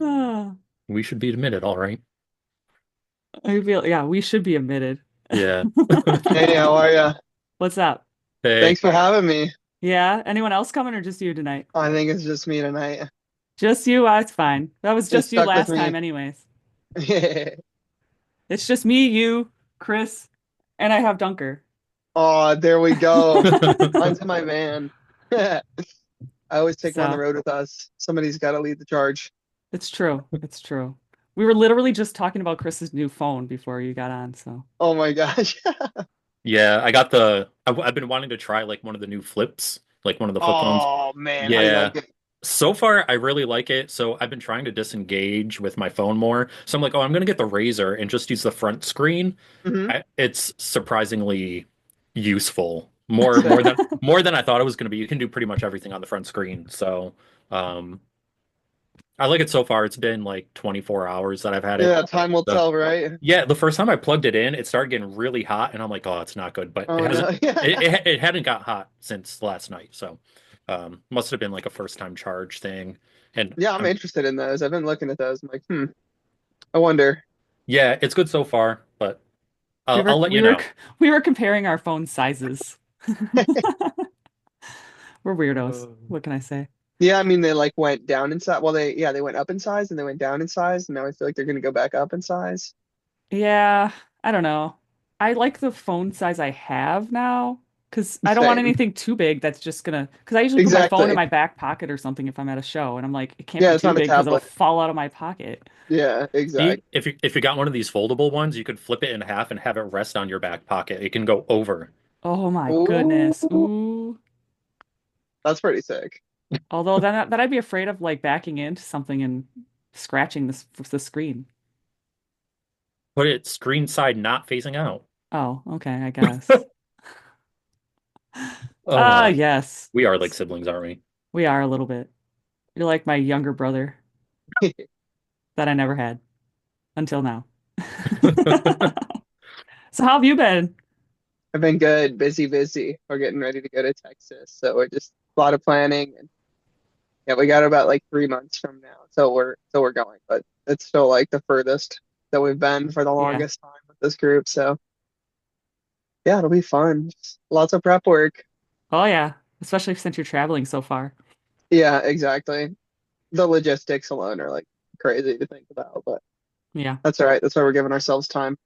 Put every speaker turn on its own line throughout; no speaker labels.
Ah,
We should be admitted, all right.
I feel, yeah, we should be admitted.
Yeah.
Hey, how are ya?
What's up?
Hey.
Thanks for having me.
Yeah, anyone else coming or just you tonight?
I think it's just me tonight.
Just you? It's fine. That was
It's
just you
stuck with
last time,
me.
anyways. It's just me, you, Chris, and I have Dunker.
Oh, there we go. Onto my man. I always take him on the
So
road with us. Somebody's got to lead the charge.
it's true. It's true. We were literally just talking about Chris's new phone before you got on. So
Oh my gosh.
Yeah, I've been wanting to try like one of the new flips, like one of the flip phones.
Oh man, how do you
Yeah.
like it?
So far, I really like it. So I've been trying to disengage with my phone more. So I'm like, oh, I'm gonna get the Razor and just use the front screen.
Hmm.
It's surprisingly useful.
Sick.
More than I thought it was gonna be. You can do pretty much everything on the front screen. So um I like it so far. It's been like 24 hours that I've had it.
Yeah, time will
The
tell, right?
Yeah, the first time I plugged it in, it started getting really hot, and I'm like, oh, it's not good. But it
Oh
hasn't
no. Yeah.
it hadn't got hot since last night. So must have been like a first time charge thing. And
Yeah, I'm interested in those. I've been looking at those. I'm like, I wonder.
yeah, it's good so far, but
we
I'll
were
let you
we were
know.
we were comparing our phone sizes. We're weirdos.
Uh,
What can I say?
Yeah, I mean they like went down in size. Well, they went up in size and they went down in size, and now I feel like they're gonna go back up in size.
Yeah, I don't know. I like the phone size I have now because I don't want
Same.
anything too big that's just gonna. Because I usually put my phone in
Exactly.
my back pocket or something if I'm at a show, and I'm like, it can't
Yeah,
be
it's
too
not a
big because it'll
tablet.
fall out of my pocket.
Yeah,
See,
exactly.
if you got one of these foldable ones, you could flip it in half and have it rest on your back pocket. It can go over.
Oh my goodness.
Ooh,
Ooh.
that's pretty sick.
Although then I'd be afraid of like backing into something and scratching the screen.
Put it screen side not facing out.
Oh, okay, I guess. Ah,
Oh,
yes.
we are like siblings, aren't
We are a little bit. You're like my younger brother that I never had until now.
we?
So how have you been?
I've been good, busy, busy. We're getting ready to go to Texas, so we're just a lot of planning, and yeah, we got about like 3 months from now, so we're going, but it's still like the furthest that we've been for the
Yeah.
longest time with this group. So yeah, it'll be fun. Just lots of prep work.
Oh yeah. Especially since you're traveling so far.
Yeah, exactly. The logistics alone are like crazy to think about, but
Yeah.
that's all right. That's why we're giving ourselves time.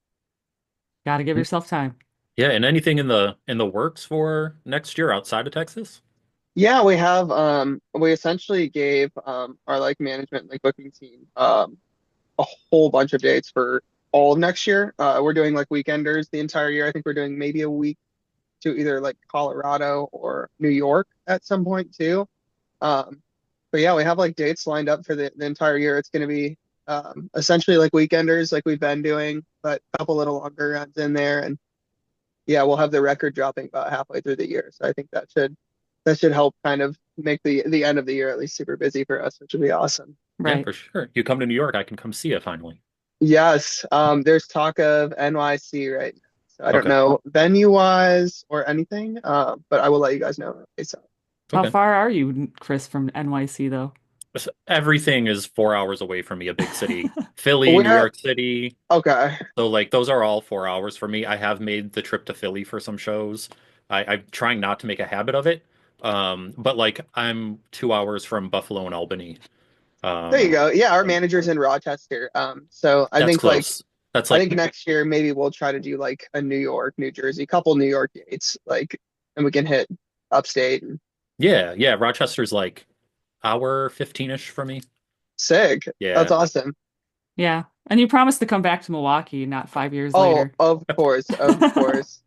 Gotta give yourself time.
Yeah, and anything in the works for next year outside of Texas?
Yeah, we essentially gave our like management like booking team a whole bunch of dates for all of next year. We're doing like weekenders the entire year. I think we're doing maybe a week to either like Colorado or New York at some point too. But yeah, we have like dates lined up for the entire year. It's going to be essentially like weekenders like we've been doing, but a couple little longer runs in there. And yeah, we'll have the record dropping about halfway through the year. So I think that should help kind of make the end of the year at least super busy for us, which would be awesome.
Yeah,
Right.
for sure. You come to New York, I can come see you finally.
Yes, there's talk of NYC right now. So I don't
Okay.
know venue wise or anything, but I will let you guys know. Okay, so
How
Okay.
far are you, Chris, from NYC though?
So everything is 4 hours away from me, a big city. Philly, New
we're
York City.
okay.
So like those are all 4 hours for me. I have made the trip to Philly for some shows. I'm trying not to make a habit of it. But like I'm 2 hours from Buffalo and Albany.
There you
Um,
go. Yeah, our
so
manager's in Rochester. So I
that's
think like
close. That's
I
like,
think next year maybe we'll try to do like a New York, New Jersey, couple New York dates, like, and we can hit upstate and
yeah, yeah. Rochester's like hour 15-ish for me.
sick. That's
Yeah.
awesome.
Yeah. And you promised to come back to Milwaukee, not 5 years
Oh,
later.
of course, of course.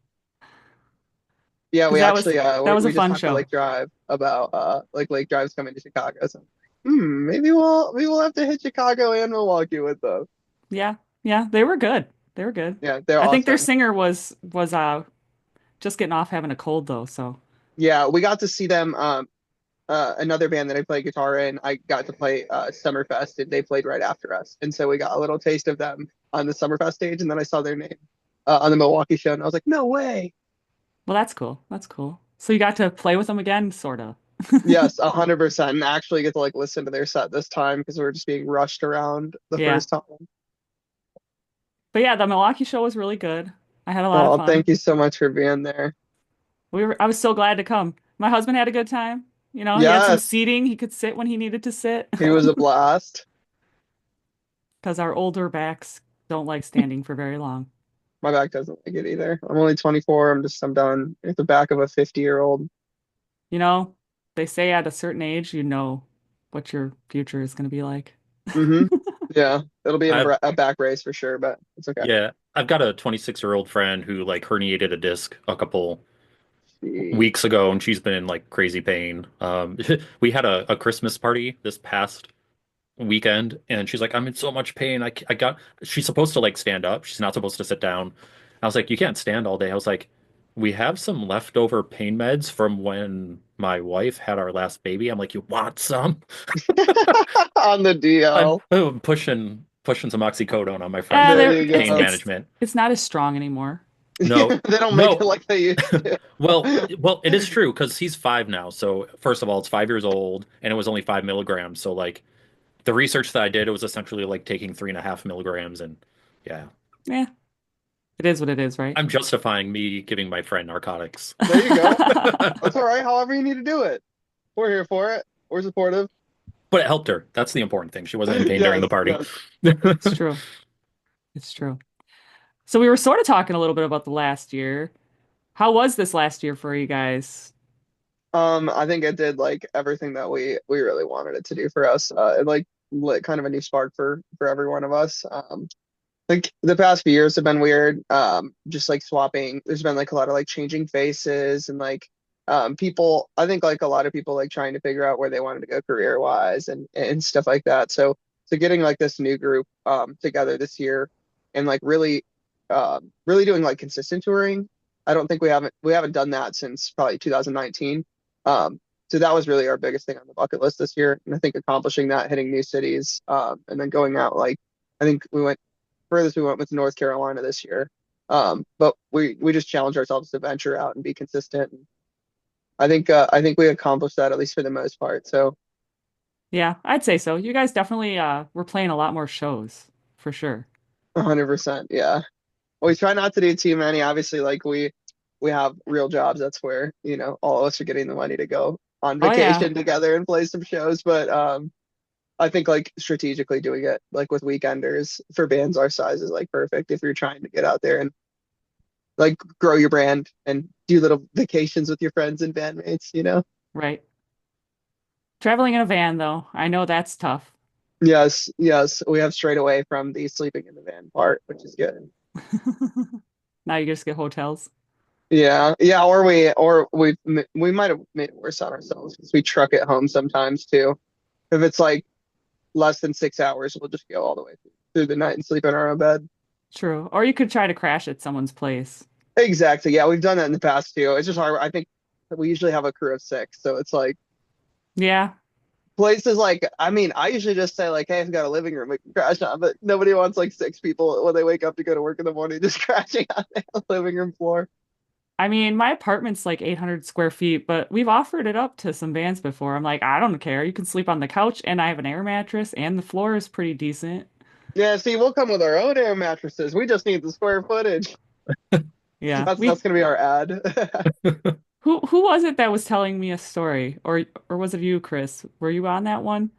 Yeah,
Because
we actually
that was a
we just
fun
talked to
show.
Lake Drive about like Lake Drive's coming to Chicago. So maybe we'll have to hit Chicago and Milwaukee with them.
Yeah. Yeah, they were good. They were good.
Yeah, they're
I think their
awesome.
singer was just getting off having a cold though, so
Yeah, we got to see them. Another band that I play guitar in, I got to play Summerfest, and they played right after us, and so we got a little taste of them on the Summerfest stage, and then I saw their name on the Milwaukee show, and I was like, no way.
well that's cool. That's cool. So you got to play with them again, sorta.
Yes, 100%. And actually get to like listen to their set this time because we are just being rushed around the
Yeah.
first time.
But yeah, the Milwaukee show was really good. I had a lot of
Oh,
fun.
thank you so much for being there.
I was so glad to come. My husband had a good time. He had some
Yes,
seating. He could sit when he needed to sit
he was a blast.
because our older backs don't like standing for very long.
My back doesn't like it either. I'm only 24. I'm done at the back of a 50-year-old.
You know, they say at a certain age, you know what your future is going to be like.
Mm-hmm. Yeah, it'll be
I've
a back race for sure, but it's okay.
yeah, I've got a 26-year-old friend who like herniated a disc a couple
Jeez.
weeks ago, and she's been in like crazy pain. We had a Christmas party this past weekend, and she's like, I'm in so much pain. I got. She's supposed to like stand up. She's not supposed to sit down. I was like, you can't stand all day. I was like, we have some leftover pain meds from when my wife had our last baby. I'm like, you want some?
On the
I'm
DL.
pushing some oxycodone on my friend
There
for
you
pain
go.
management.
It's not as strong anymore.
No,
They don't make it
no.
like they used to.
Well, it is true because he's 5 now. So first of all, it's 5 years old, and it was only 5 milligrams. So like the research that I did, it was essentially like taking 3.5 milligrams, and yeah,
Yeah, it is what it is, right?
I'm justifying me giving my friend narcotics.
There you go. That's all right. However you need to do it. We're here for it. We're supportive.
But it helped her. That's the important thing. She wasn't in pain during
Yes,
the party.
yes.
It's true. It's true. So we were sort of talking a little bit about the last year. How was this last year for you guys?
I think it did like everything that we really wanted it to do for us. It like lit kind of a new spark for every one of us. Like the past few years have been weird. Just like swapping. There's been like a lot of like changing faces and like people. I think like a lot of people like trying to figure out where they wanted to go career wise and stuff like that. So getting like this new group together this year and like really doing like consistent touring. I don't think we haven't done that since probably 2019. So that was really our biggest thing on the bucket list this year, and I think accomplishing that, hitting new cities, and then going out like I think we went with North Carolina this year. But we just challenged ourselves to venture out and be consistent. And I think we accomplished that at least for the most part. So
Yeah, I'd say so. You guys definitely were playing a lot more shows, for sure.
100%, yeah. We try not to do too many. Obviously, like we have real jobs. That's where, all of us are getting the money to go on
Oh yeah,
vacation together and play some shows. But I think like strategically doing it like with weekenders for bands our size is like perfect if you're trying to get out there and like grow your brand and do little vacations with your friends and bandmates.
right. Traveling in a van, though, I know that's tough.
Yes, yes, we have strayed away from the sleeping in the van part, which is good.
Now you just get hotels.
Yeah, yeah, or we might have made it worse on ourselves because we truck it home sometimes too. If it's like less than 6 hours, we'll just go all the way through the night and sleep in our own bed.
True. Or you could try to crash at someone's place.
Exactly. Yeah, we've done that in the past too. It's just hard. I think we usually have a crew of six, so it's like
Yeah,
places like I mean, I usually just say like, "Hey, I've got a living room we can crash on," but nobody wants like six people when they wake up to go to work in the morning just crashing on the living room floor.
I mean, my apartment's like 800 square feet, but we've offered it up to some vans before. I'm like, I don't care. You can sleep on the couch, and I have an air mattress, and the floor is pretty decent.
Yeah, see, we'll come with our own air mattresses. We just need the square footage.
Yeah,
That's
we.
gonna be our ad.
Who was it that was telling me a story, or was it you, Chris? Were you on that one?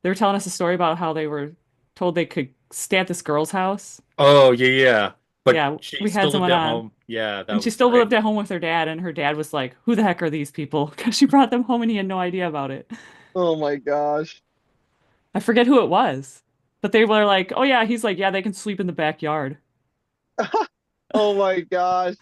They were telling us a story about how they were told they could stay at this girl's house.
Oh, yeah, yeah. But
Yeah,
she
we had
still lived
someone
at
on,
home. Yeah, that
and she
was
still
great.
lived at home with her dad, and her dad was like, "Who the heck are these people?" Because she brought them home and he had no idea about it.
Oh my gosh.
I forget who it was, but they were like, "Oh yeah," he's like, "Yeah, they can sleep in the backyard."
Oh my gosh.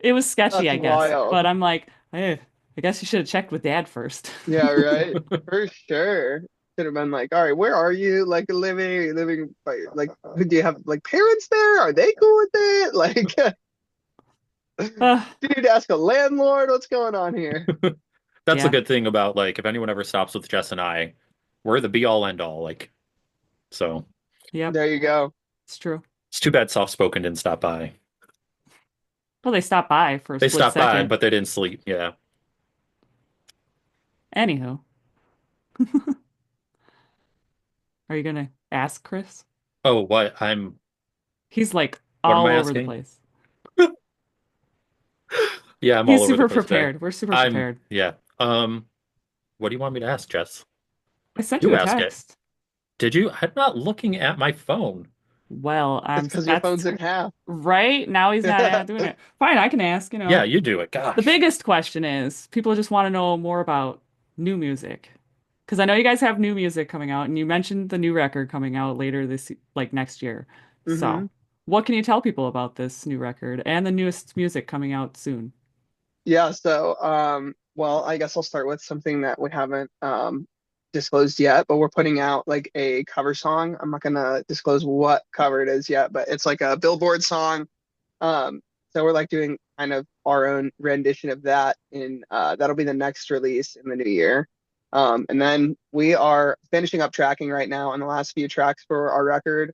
It was sketchy,
That's
I guess,
wild.
but I'm like, I guess you should have checked with dad first.
Yeah, right. For sure. Should have been like, all right, where are you? Like living? Are you living by like do you have like parents there? Are they cool with it? Like do
Uh,
you need to ask a landlord? What's going on here?
That's the
yeah,
good thing about like if anyone ever stops with Jess and I, we're the be all end all. Like, so
yep,
There you go.
it's true.
it's too bad Soft Spoken didn't stop by.
Well, they stopped by for a
They
split
stopped by,
second.
but they didn't sleep. Yeah.
Anywho, are you gonna ask Chris?
Oh, what? I'm
He's like
what am
all
I
over the
asking?
place.
Yeah, I'm all
He's
over the
super
place today.
prepared. We're super prepared.
Yeah. What do you want me to ask, Jess?
I sent you
You
a
ask it.
text.
Did you? I'm not looking at my phone.
Well,
It's because your
that's
phone's in half.
right. Now he's not doing it. Fine, I can ask,
Yeah, you do it.
The
Gosh.
biggest question is people just want to know more about new music. Because I know you guys have new music coming out, and you mentioned the new record coming out later like next year. So,
hmm
what can you tell people about this new record and the newest music coming out soon?
Yeah, so well, I guess I'll start with something that we haven't disclosed yet, but we're putting out like a cover song. I'm not gonna disclose what cover it is yet, but it's like a Billboard song. Um, so we're like doing kind of our own rendition of that in that'll be the next release in the new year. And then we are finishing up tracking right now on the last few tracks for our record,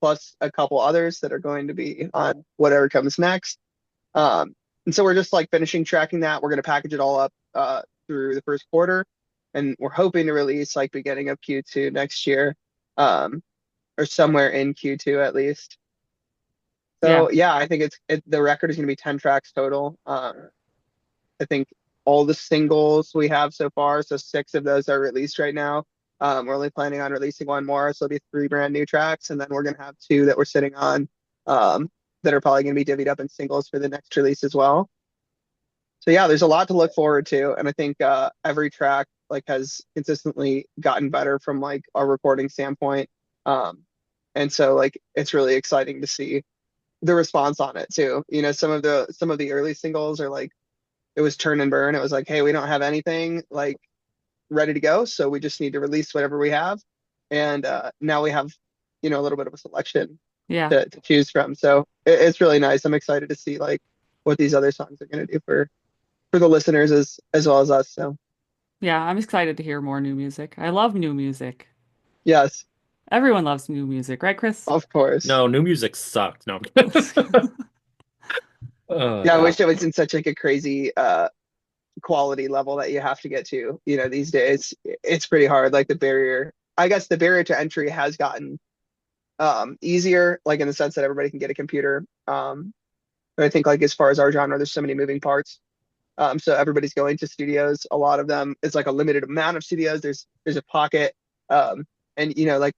plus a couple others that are going to be on whatever comes next. Um, and so we're just like finishing tracking that. We're going to package it all up through the first quarter, and we're hoping to release like beginning of Q2 next year, um, or somewhere in Q2 at least.
Yeah,
So yeah, I think the record is going to be 10 tracks total. I think all the singles we have so far, so six of those are released right now. We're only planning on releasing one more, so it'll be three brand new tracks, and then we're going to have two that we're sitting on that are probably going to be divvied up in singles for the next release as well. So yeah, there's a lot to look forward to, and I think every track like has consistently gotten better from like a recording standpoint. Um, and so like it's really exciting to see the response on it too. Some of the early singles are like it was turn and burn. It was like, hey, we don't have anything like ready to go, so we just need to release whatever we have. And now we have, a little bit of a selection
yeah,
to choose from. So it's really nice. I'm excited to see like what these other songs are going to do for the listeners as well as us. So
yeah. I'm excited to hear more new music. I love new music.
yes,
Everyone loves new music, right, Chris?
of course.
No, new music sucked. No. Oh
Yeah, I
God.
wish it was in such like a crazy quality level that you have to get to, these days. It's pretty hard. Like I guess the barrier to entry has gotten easier, like in the sense that everybody can get a computer. But I think like as far as our genre, there's so many moving parts. So everybody's going to studios. A lot of them, it's like a limited amount of studios. There's a pocket. And like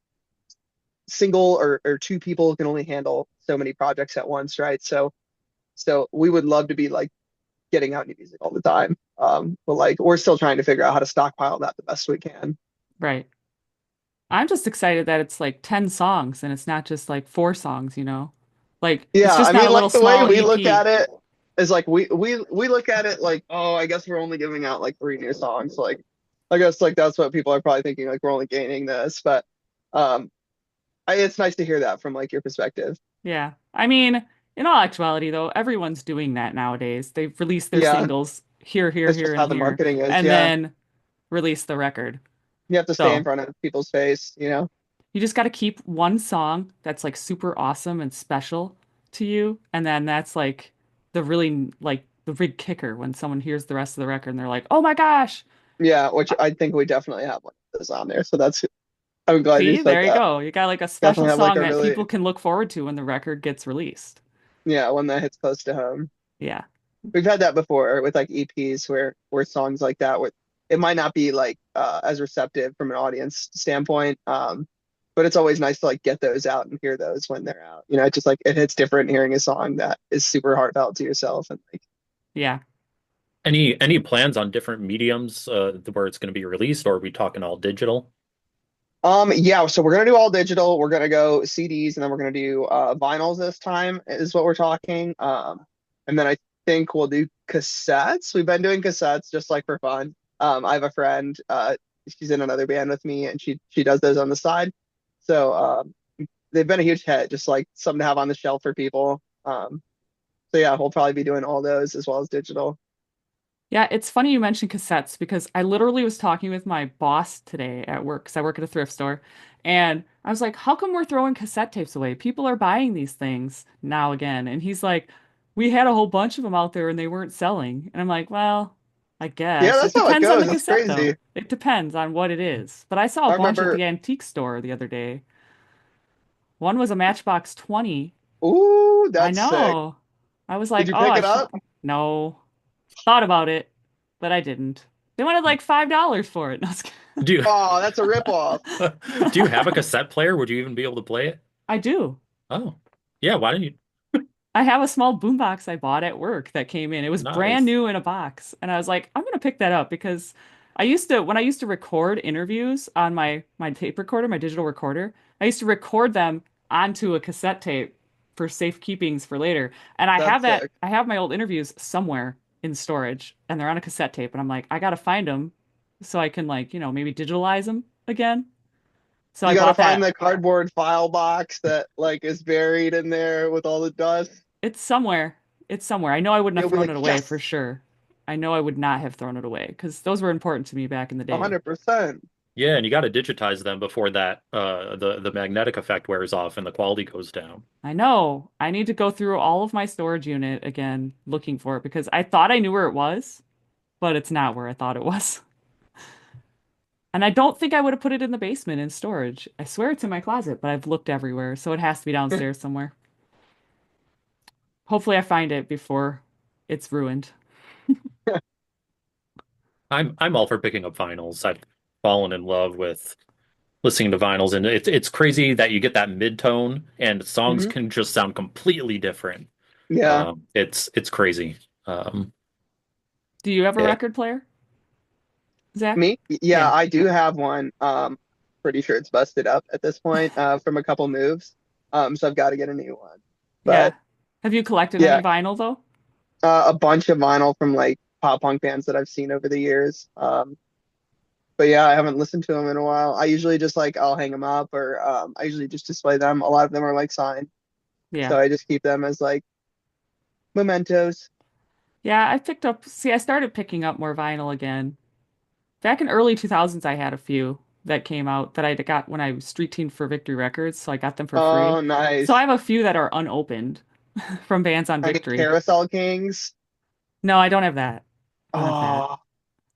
single or two people can only handle so many projects at once, right? So we would love to be like getting out new music all the time. But like we're still trying to figure out how to stockpile that the best we can.
Right. I'm just excited that it's like 10 songs and it's not just like four songs. Like it's
Yeah,
just
I
not
mean,
a little
like the way
small
we look
EP.
at it is like we look at it like, oh, I guess we're only giving out like three new songs. Like, I guess like that's what people are probably thinking. Like we're only gaining this, but um, it's nice to hear that from like your perspective.
Yeah. I mean, in all actuality, though, everyone's doing that nowadays. They've released their
Yeah,
singles here, here,
that's
here,
just
and
how the
here,
marketing is.
and
Yeah,
then release the record.
you have to stay in
So
front of people's face.
you just got to keep one song that's like super awesome and special to you. And then that's like the big kicker when someone hears the rest of the record and they're like, oh my gosh.
Yeah, which I think we definitely have one of those on there. So I'm glad you
See,
said
there you
that.
go. You got like a special
Definitely have like
song
a
that
really,
people can look forward to when the record gets released.
yeah, one that hits close to home.
Yeah.
We've had that before with like EPs where songs like that where it might not be like as receptive from an audience standpoint. But it's always nice to like get those out and hear those when they're out. It's just like it hits different hearing a song that is super heartfelt to yourself and like
Yeah.
Any plans on different mediums where it's going to be released, or are we talking all digital?
yeah, so we're gonna do all digital. We're gonna go CDs and then we're gonna do vinyls this time is what we're talking. And then I think we'll do cassettes. We've been doing cassettes just like for fun. I have a friend, she's in another band with me and she does those on the side. So they've been a huge hit, just like something to have on the shelf for people. So yeah, we'll probably be doing all those as well as digital.
Yeah, it's funny you mentioned cassettes because I literally was talking with my boss today at work because I work at a thrift store. And I was like, how come we're throwing cassette tapes away? People are buying these things now again. And he's like, we had a whole bunch of them out there and they weren't selling. And I'm like, well, I
Yeah,
guess. It
that's how it
depends on the
goes. That's
cassette, though.
crazy.
It depends on what it is. But I saw a
I
bunch at
remember.
the antique store the other day. One was a Matchbox 20.
Ooh,
I
that's sick.
know. I was
Did
like,
you
oh,
pick
I
it
should.
up?
No. Thought about it, but I didn't. They wanted like $5 for it. No, I was
Do you
Oh, that's a ripoff.
do you have a cassette player? Would you even be able to play it?
I do.
Oh, yeah. Why don't you?
I have a small boombox I bought at work that came in. It was brand
Nice.
new in a box. And I was like, I'm gonna pick that up because when I used to record interviews on my tape recorder, my digital recorder, I used to record them onto a cassette tape for safekeepings for later. And
That's sick.
I have my old interviews somewhere in storage and they're on a cassette tape. And I'm like, I gotta find them so I can like, maybe digitalize them again. So I
You gotta
bought
find
that.
the cardboard file box that like is buried in there with all the dust.
It's somewhere. It's somewhere. I know I wouldn't have
You'll be
thrown
like,
it away for
yes,
sure. I know I would not have thrown it away because those were important to me back in the day.
100%.
Yeah, and you got to digitize them before that the magnetic effect wears off and the quality goes down.
I know. I need to go through all of my storage unit again looking for it because I thought I knew where it was, but it's not where I thought it was. And I don't think I would have put it in the basement in storage. I swear it's in my closet, but I've looked everywhere, so it has to be downstairs somewhere. Hopefully I find it before it's ruined.
I'm all for picking up vinyls. I've fallen in love with listening to vinyls, and it's crazy that you get that mid-tone and songs
Hmm.
can just sound completely different.
Yeah.
It's crazy. Um,
Do you have a
yeah.
record player, Zach?
Me? Yeah,
Yeah.
I do have one. Pretty sure it's busted up at this point, from a couple moves. So I've got to get a new one.
Yeah.
But
Have you collected any
yeah,
vinyl though?
a bunch of vinyl from like pop punk bands that I've seen over the years. But yeah, I haven't listened to them in a while. I usually just like I'll hang them up, or I usually just display them. A lot of them are like signed,
Yeah.
so I just keep them as like mementos.
Yeah, I started picking up more vinyl again. Back in early 2000s, I had a few that came out that I got when I was street teamed for Victory Records, so I got them for free.
Oh,
So I
nice.
have a few that are unopened from bands on
Any
Victory.
Carousel Kings?
No, I don't have that. Don't have that.
Oh,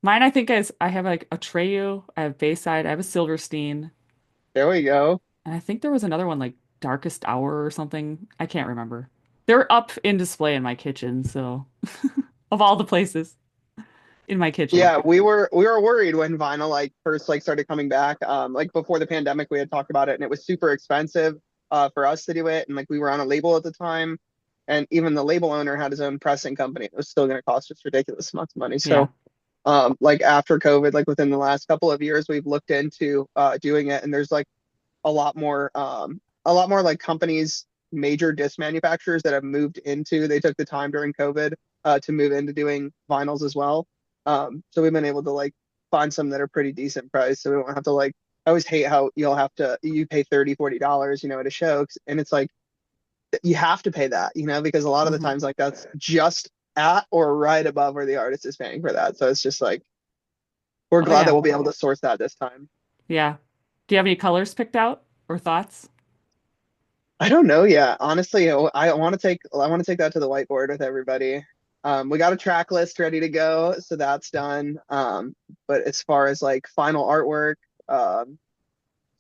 Mine, I think, is I have like a Treyu, I have Bayside, I have a Silverstein,
there we go.
and I think there was another one like Darkest Hour or something. I can't remember. They're up in display in my kitchen, so of all the places in my kitchen.
Yeah, we were worried when vinyl like first like started coming back. Like before the pandemic, we had talked about it, and it was super expensive for us to do it, and like we were on a label at the time, and even the label owner had his own pressing company. It was still going to cost us ridiculous amounts of money.
Yeah.
So like after COVID, like within the last couple of years, we've looked into doing it, and there's like a lot more like companies, major disc manufacturers that have moved into. They took the time during COVID to move into doing vinyls as well. So we've been able to like find some that are pretty decent price, so we don't have to like. I always hate how you pay 30, $40, at a show, and it's like you have to pay that, because a lot of the
Hmm.
times like that's just at or right above where the artist is paying for that. So it's just like we're
Oh
glad that
yeah.
we'll be able to source that this time.
Yeah. Do you have any colors picked out or thoughts?
I don't know yet. Honestly, I want to take that to the whiteboard with everybody. We got a track list ready to go, so that's done. But as far as like final artwork,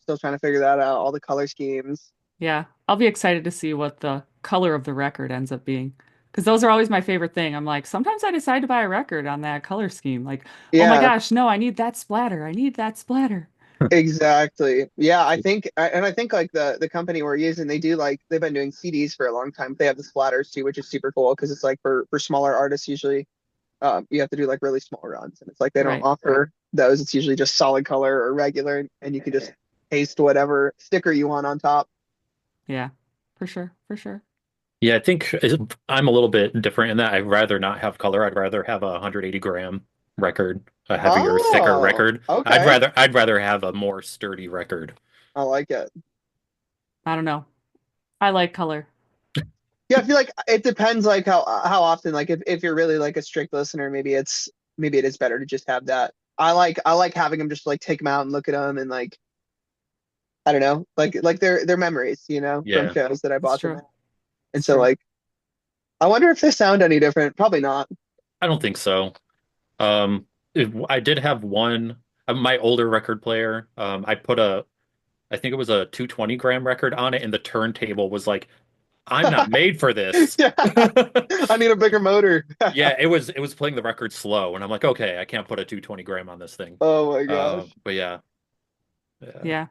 still trying to figure that out, all the color schemes.
Yeah. I'll be excited to see what the color of the record ends up being. Because those are always my favorite thing. I'm like, sometimes I decide to buy a record on that color scheme. Like, oh my
Yeah,
gosh, no, I need that splatter. I need that splatter.
exactly. Yeah, I think like the company we're using, they do like they've been doing CDs for a long time. They have the splatters too, which is super cool because it's like for smaller artists usually you have to do like really small runs, and it's like they don't
Right.
offer those. It's usually just solid color or regular, and you can just paste whatever sticker you want on top.
Yeah. For sure. For sure.
Yeah, I think I'm a little bit different in that I'd rather not have color. I'd rather have a 180-gram record, a heavier, thicker
Oh,
record.
okay.
I'd rather have a more sturdy record.
I like it.
I don't know. I like color.
Yeah, I feel like it depends like how often, like if you're really like a strict listener, maybe it is better to just have that. I like having them just like take them out and look at them, and like I don't know, like they're memories, from
Yeah.
shows that I
It's
bought them
true.
at. And
It's
so
true.
like I wonder if they sound any different. Probably not.
I don't think so. Um, I did have one, my older record player. I put I think it was a 220-gram record on it, and the turntable was like, I'm not made for this.
Yeah, I need a bigger motor.
Yeah, it was playing the record slow, and I'm like, okay, I can't put a 220-gram on this thing.
Oh my gosh.
But yeah, yeah,
Yeah.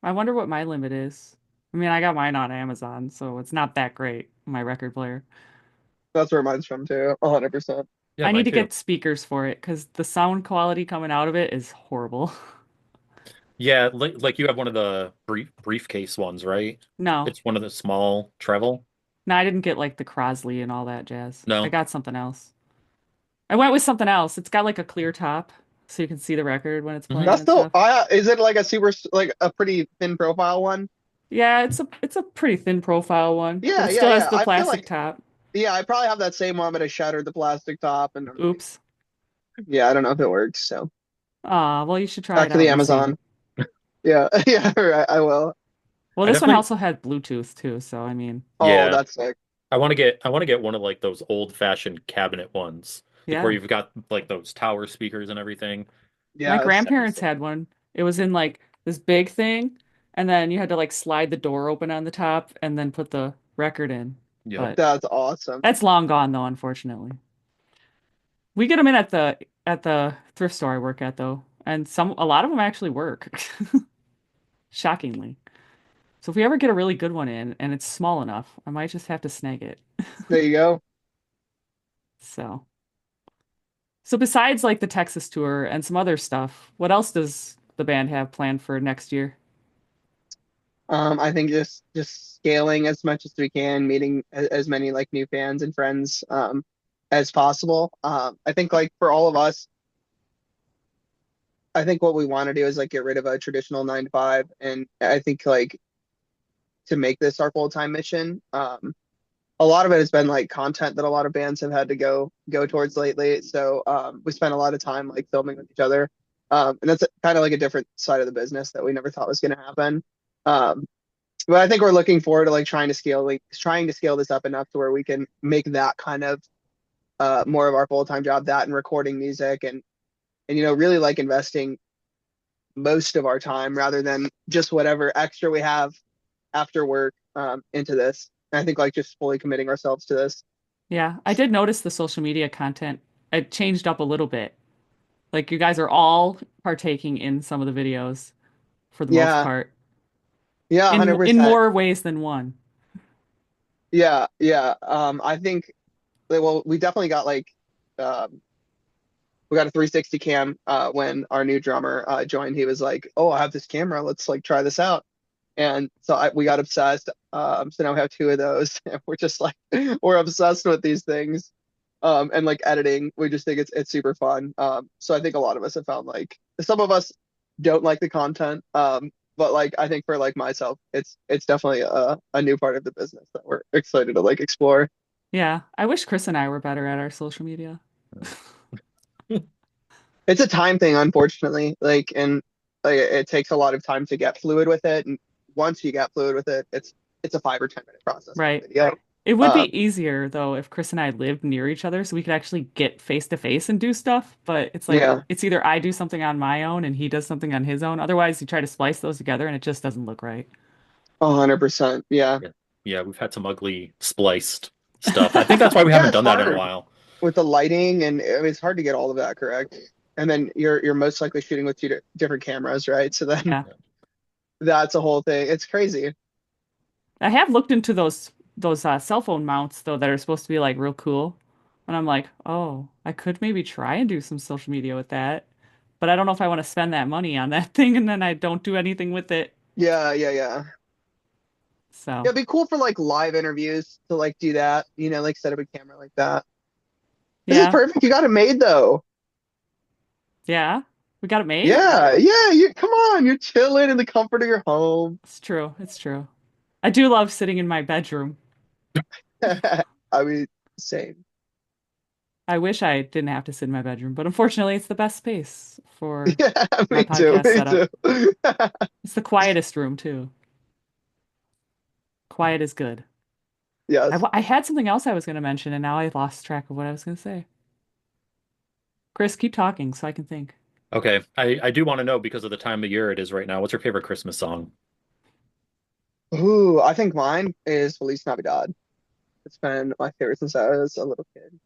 I wonder what my limit is. I mean, I got mine on Amazon, so it's not that great, my record player.
That's where mine's from too. 100%.
yeah,
I need
mine
to
too.
get speakers for it because the sound quality coming out of it is horrible.
Yeah, like you have one of the briefcase ones, right?
No,
It's one of the small travel.
no, I didn't get like the Crosley and all that jazz. I
No.
got something else. I went with something else. It's got like a clear top so you can see the record when it's
Hmm.
playing
That's
and
still,
stuff.
is it like a super, like a pretty thin profile one?
Yeah, it's a pretty thin profile one, but
Yeah,
it
yeah,
still has
yeah.
the
I feel
plastic
like,
top.
yeah, I probably have that same one, but I shattered the plastic top and I'm like,
Oops.
yeah, I don't know if it works. So
Ah, well, you should try
back
it
to
out
the
and see.
Amazon. Yeah, yeah, right, I will.
Well,
I
this one
definitely,
also had Bluetooth too, so I mean,
Oh,
yeah.
that's sick.
I want to get one of like those old-fashioned cabinet ones, like where
yeah.
you've got like those tower speakers and everything.
My
Yes.
That'd be
grandparents
sick.
had one. It was in like this big thing, and then you had to like slide the door open on the top and then put the record in.
Yep.
But
That's awesome.
that's long gone though, unfortunately. We get them in at the thrift store I work at though, and some a lot of them actually work, shockingly. So if we ever get a really good one in and it's small enough, I might just have to snag it.
There you go.
So, so besides like the Texas tour and some other stuff, what else does the band have planned for next year?
I think just scaling as much as we can, meeting as many like new fans and friends as possible. I think like for all of us, I think what we want to do is like get rid of a traditional 9 to 5, and I think like to make this our full-time mission. A lot of it has been like content that a lot of bands have had to go towards lately. So we spent a lot of time like filming with each other, and that's kind of like a different side of the business that we never thought was going to happen. Um, but I think we're looking forward to like trying to scale this up enough to where we can make that kind of more of our full-time job, that and recording music and really like investing most of our time rather than just whatever extra we have after work into this. And I think like just fully committing ourselves to this.
Yeah, I did notice the social media content. It changed up a little bit. Like you guys are all partaking in some of the videos for the most
Yeah,
part,
yeah,
in
100%.
more ways than one.
Yeah, yeah. I think well, we definitely got like um, we got a 360 cam when our new drummer joined. He was like, "Oh, I have this camera. Let's like try this out." And so we got obsessed. So now we have two of those, and we're just like we're obsessed with these things. And like editing, we just think it's super fun. So I think a lot of us have found like some of us don't like the content, but like I think for like myself, it's definitely a new part of the business that we're excited to like explore.
Yeah, I wish Chris and I were better at our social media.
It's a time thing, unfortunately. Like, and like, it takes a lot of time to get fluid with it. And once you get fluid with it, it's a 5 or 10 minute process with a
Right.
video.
It would
Um,
be easier though if Chris and I lived near each other so we could actually get face to face and do stuff, but it's like
yeah,
it's either I do something on my own and he does something on his own. Otherwise, you try to splice those together and it just doesn't look right.
100%. Yeah,
Yeah. Yeah, we've had some ugly spliced stuff. I think that's why we
yeah,
haven't
it's
done that in a
hard
while.
with the lighting, and I mean, it's hard to get all of that correct. And then you're most likely shooting with two different cameras, right? So then
Yeah.
that's a whole thing. It's crazy.
I have looked into those cell phone mounts though that are supposed to be like real cool. And I'm like, "Oh, I could maybe try and do some social media with that." But I don't know if I want to spend that money on that thing and then I don't do anything with it.
Yeah, yeah, yeah. Yeah,
So,
it'd be cool for like live interviews to like do that, like set up a camera like that. This is
yeah.
perfect. You got it made though.
Yeah. We got it made?
Yeah, yeah, you come on, you're chilling in the comfort of your home.
It's true. It's true. I do love sitting in my bedroom.
I mean, same.
I wish I didn't have to sit in my bedroom, but unfortunately, it's the best space for
Yeah,
my
me too,
podcast
me
setup.
too.
It's the quietest room, too. Quiet is good.
Yes.
I had something else I was going to mention, and now I lost track of what I was going to say. Chris, keep talking so I can think.
Okay, I do want to know because of the time of year it is right now. What's your favorite Christmas song?
Ooh, I think mine is Feliz Navidad. It's been my favorite since I was a little kid.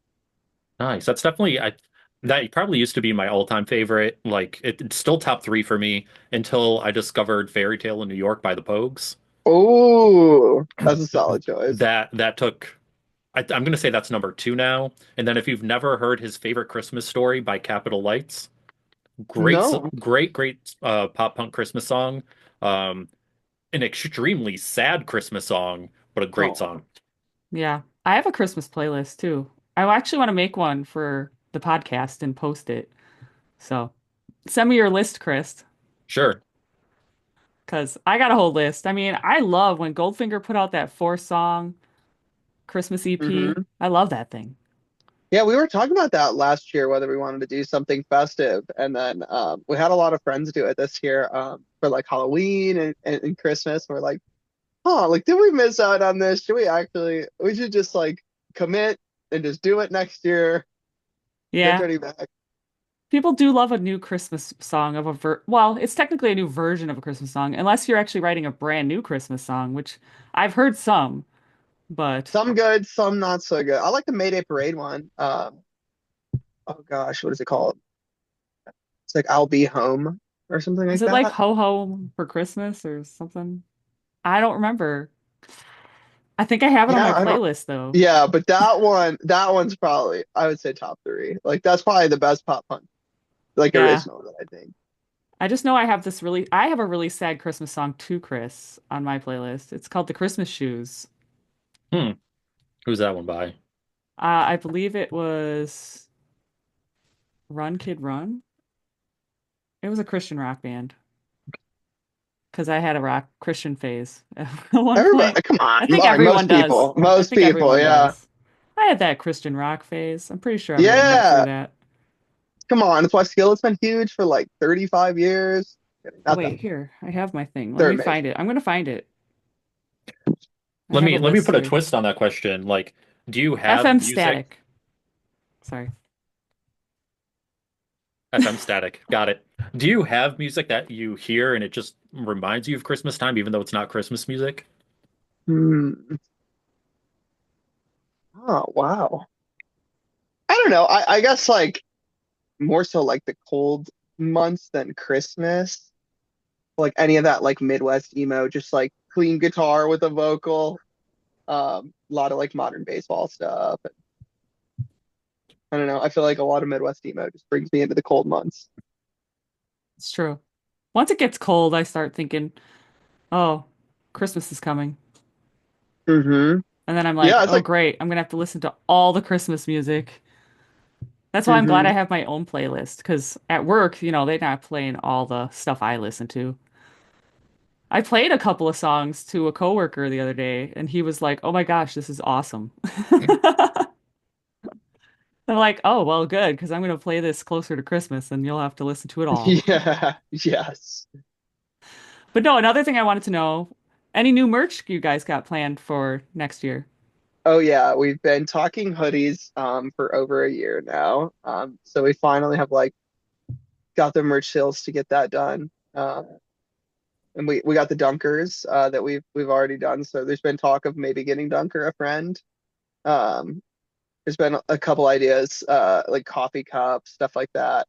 Nice. That's definitely that probably used to be my all-time favorite. Like it's still top three for me until I discovered Fairy Tale in New York by the Pogues.
Ooh, that's a solid choice.
That took I'm gonna say that's number two now. And then if you've never heard his favorite Christmas story by Capital Lights,
No,
great pop punk Christmas song. Um, an extremely sad Christmas song, but a great
oh,
song.
Yeah. I have a Christmas playlist too. I actually want to make one for the podcast and post it. So send me your list, Chris,
Sure.
because I got a whole list. I mean, I love when Goldfinger put out that four song Christmas EP.
hmm
I love that thing.
Yeah, we were talking about that last year, whether we wanted to do something festive, and then we had a lot of friends do it this year for like Halloween and Christmas. We're like, oh, like did we miss out on this? Should we actually? We should just like commit and just do it next year. No
Yeah.
turning back.
People do love a new Christmas song of a well, it's technically a new version of a Christmas song, unless you're actually writing a brand new Christmas song, which I've heard some, but
Some good, some not so good. I like the Mayday Parade one. Oh gosh, what is it called? It's like I'll Be Home or something
is
like
it like
that.
Ho Ho for Christmas or something? I don't remember. I think I have it on
Yeah,
my
I don't.
playlist though.
Yeah, but that one's probably I would say top three. Like that's probably the best pop punk like
Yeah.
original that I think.
I just know I have a really sad Christmas song too, Chris, on my playlist. It's called The Christmas Shoes.
Hmm. Who's that one by?
I believe it was Run Kid Run. It was a Christian rock band because I had a rock Christian phase at one point.
Everybody, come on,
I think everyone does. I
most
think
people,
everyone
yeah,
does. I had that Christian rock phase. I'm pretty sure everyone went through
yeah.
that.
Come on, it's why Skillet's been huge for like 35 years.
Oh
Not that
wait, here, I have my thing. Let
they're
me
amazing.
find it. I'm gonna find it. I have a
Let me
list
put a
here.
twist on that question. Like, do you have
FM
music?
Static. Sorry.
FM static. Got it. Do you have music that you hear and it just reminds you of Christmas time, even though it's not Christmas music?
Hmm. Oh wow. I don't know. I guess like more so like the cold months than Christmas. Like any of that like Midwest emo, just like clean guitar with a vocal. A lot of like modern baseball stuff. I don't know. I feel like a lot of Midwest emo just brings me into the cold months.
It's true. Once it gets cold, I start thinking, oh, Christmas is coming.
Hmm
And then I'm like,
Yeah, it's
oh,
like,
great. I'm gonna have to listen to all the Christmas music. That's why I'm glad I
hmm
have my own playlist because at work, they're not playing all the stuff I listen to. I played a couple of songs to a coworker the other day, and he was like, "Oh my gosh, this is awesome." I'm like, "Oh, well, good, because I'm gonna play this closer to Christmas, and you'll have to listen to it all."
Yeah, yes.
But no, another thing I wanted to know, any new merch you guys got planned for next year?
Oh yeah, we've been talking hoodies for over a year now. So we finally have like got the merch sales to get that done. And we got the dunkers that we've already done. So there's been talk of maybe getting Dunker a friend. Um, there's been a couple ideas like coffee cups, stuff like that.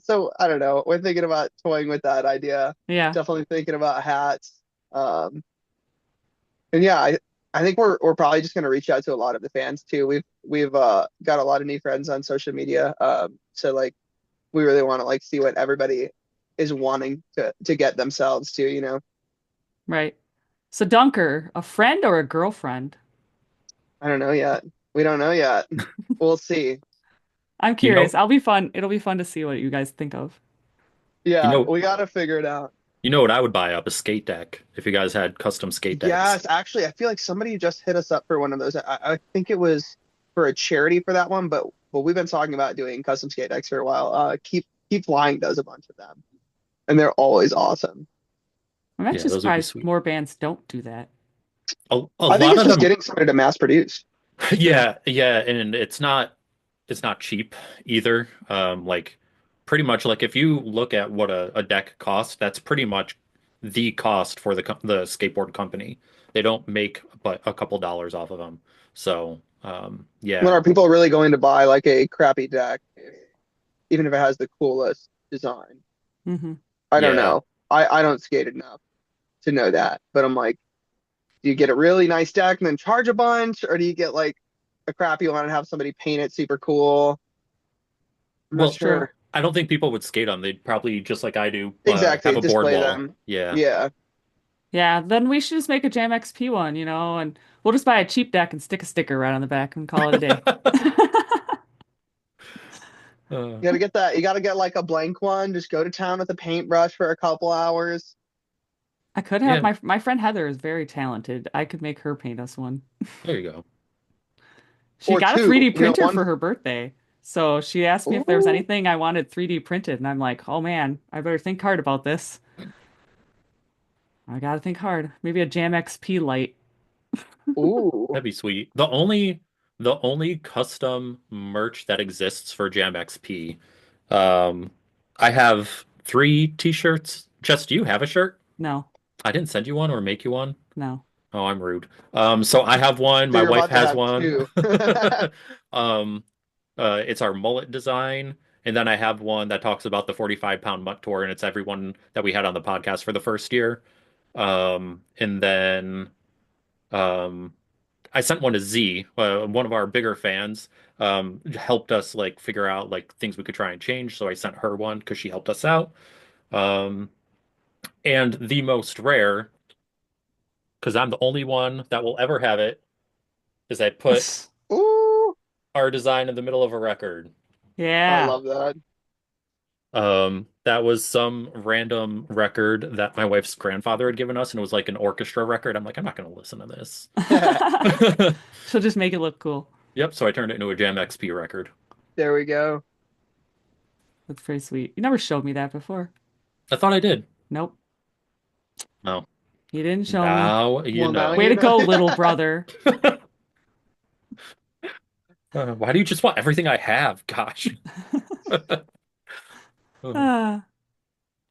So I don't know. We're thinking about toying with that idea.
Yeah,
Definitely thinking about hats. And yeah, I think we're probably just gonna reach out to a lot of the fans too. We've got a lot of new friends on social media. So like we really want to like see what everybody is wanting to get themselves to, you know.
right. So Dunker, a friend or a girlfriend?
I don't know yet. We don't know yet. We'll see.
I'm
You
curious.
know,
I'll be fun. It'll be fun to see what you guys think of.
you
Yeah,
know,
we gotta figure it out.
you know what I would buy up a skate deck if you guys had custom skate decks.
Yes, actually, I feel like somebody just hit us up for one of those. I think it was for a charity for that one, but we've been talking about doing custom skate decks for a while. Keep Flying does a bunch of them, and they're always awesome.
I'm
Yeah,
actually
those would be
surprised
sweet.
more bands don't do that.
A
I think
lot
it's
of
just
them,
getting somebody to mass produce.
yeah, yeah, and it's not. it's not cheap either. Like pretty much like if you look at what a deck costs, that's pretty much the cost for the skateboard company. They don't make but a couple dollars off of them. So,
When
yeah.
are people really going to buy like a crappy deck, even if it has the coolest design?
Hmm.
I don't
Yeah.
know. I don't skate enough to know that, but I'm like, do you get a really nice deck and then charge a bunch, or do you get like a crappy one and have somebody paint it super cool? I'm not
Well,
True.
sure.
I don't think people would skate on. They'd probably just like I do, have
Exactly,
a board
display
wall.
them.
Yeah.
Yeah.
Yeah.
Yeah, then we should just make a Jam XP one, and we'll just buy a cheap deck and stick a sticker right on the back and call it a day.
Uh,
You gotta get that. You gotta get like a blank one. Just go to town with a paintbrush for a couple hours.
I could have
yeah,
my friend Heather is very talented. I could make her paint us one.
there you go.
She
Or
got a
two.
3D printer
One.
for her birthday. So she asked me if there was
Ooh,
anything I wanted 3D printed, and I'm like, "Oh man, I better think hard about this. I gotta think hard. Maybe a Jam XP light."
ooh.
That'd be sweet. The only custom merch that exists for Jam XP, um, I have three t-shirts. Jess, do you have a shirt?
No,
I didn't send you one or make you one.
no.
Oh, I'm rude. So I have one.
So
My
you're
wife
about to
has
have
one.
two.
Um, it's our mullet design. And then I have one that talks about the 45-pound mutt tour, and it's everyone that we had on the podcast for the first year. And then um, I sent one to Z, one of our bigger fans, helped us like figure out like things we could try and change. So I sent her one because she helped us out. Um, and the most rare, because I'm the only one that will ever have it, is I put
Ooh,
our design in the middle of a record.
I
Yeah.
love that.
That was some random record that my wife's grandfather had given us, and it was like an orchestra record. I'm like, I'm not going to listen to this.
She'll just make it look cool.
Yep, so I turned it into a Jam XP record.
There we go.
That's pretty sweet. You never showed me that before.
I thought I did.
Nope,
No.
you didn't show me.
Now you
Well, now
know.
Way
you
to
know.
go, little brother.
Why do you just want everything I have? Gosh. Oh.
Ah,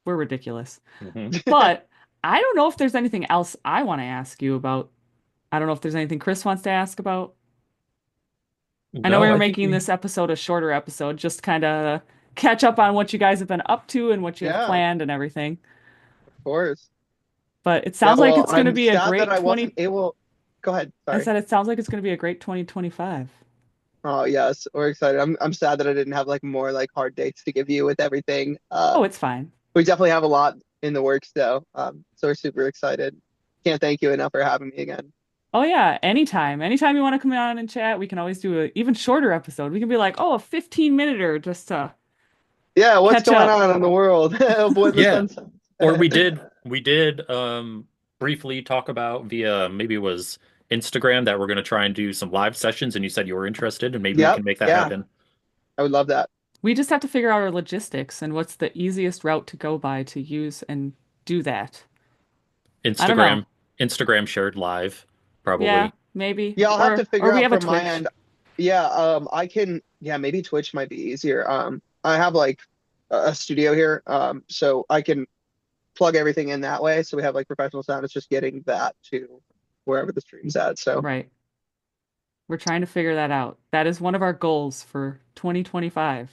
we're ridiculous.
Mhm.
But I don't know if there's anything else I want to ask you about. I don't know if there's anything Chris wants to ask about. I know we
No,
were
I think
making
we.
this episode a shorter episode, just kind of catch up on what you guys have been up to and what you have
Yeah,
planned and everything.
of course.
But it
Yeah,
sounds like
well,
it's going to
I'm
be a
sad that
great
I wasn't
20.
able. Go ahead.
I
Sorry.
said it sounds like it's going to be a great 2025.
Oh, yes, we're excited. I'm sad that I didn't have like more like hard dates to give you with everything.
Oh, it's fine.
We definitely have a lot in the works though. So we're super excited. Can't thank you enough for having me again.
Oh yeah, anytime. Anytime you want to come on and chat, we can always do a even shorter episode. We can be like, "Oh, a 15-minute just to
Yeah, what's
catch
going
up."
on in the world? Avoid the
Yeah.
sunset.
Or we did briefly talk about via maybe it was Instagram that we're going to try and do some live sessions, and you said you were interested, and maybe we
Yep,
can make that
yeah,
happen.
I would love that.
We just have to figure out our logistics and what's the easiest route to go by to use and do that. I don't know.
Instagram, Instagram shared live,
Yeah,
probably.
maybe.
Yeah, I'll have to
Or
figure
we
out
have a
from my
Twitch.
end. Yeah, I can. Yeah, maybe Twitch might be easier. I have like a studio here, so I can plug everything in that way. So we have like professional sound. It's just getting that to wherever the stream's at. So
Right. We're trying to figure that out. That is one of our goals for 2025.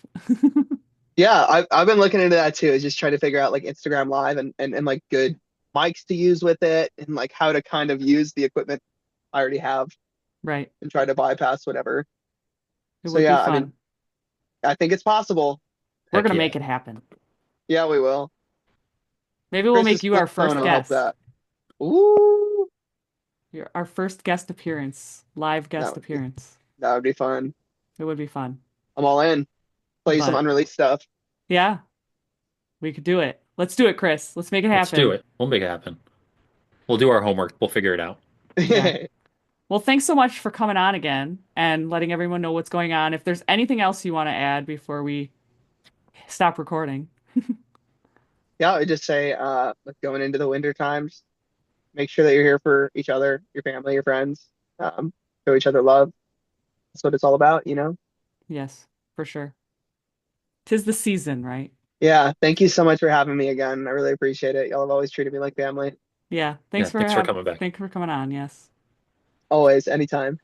yeah, I've been looking into that too. Is just trying to figure out like Instagram Live and like good mics to use with it and like how to kind of use the equipment I already have
Right.
and try to bypass whatever.
It
So
would be
yeah, I mean,
fun.
I think it's possible.
We're
Heck
gonna
yeah.
make it happen.
Yeah, we will.
Maybe we'll make
Chris's
you
flip
our
phone
first
will help
guest.
that. Ooh,
Our first guest appearance, live
that
guest
would be
appearance.
that would be fun.
It would be fun.
I'm all in. Play you some
But
unreleased stuff.
yeah, we could do it. Let's do it, Chris. Let's make it
Let's do
happen.
it. We'll make it happen. We'll do our homework. We'll figure it out.
Yeah. Well, thanks so much for coming on again and letting everyone know what's going on. If there's anything else you want to add before we stop recording.
Yeah, I would just say, like going into the winter times, make sure that you're here for each other, your family, your friends. Show each other love. That's what it's all about, you know?
Yes. for sure. 'Tis the season, right?
Yeah, thank you so much for having me again. I really appreciate it. Y'all have always treated me like family.
Yeah.
Yeah, thanks for coming back.
Thank you for coming on. Yes.
Always, anytime.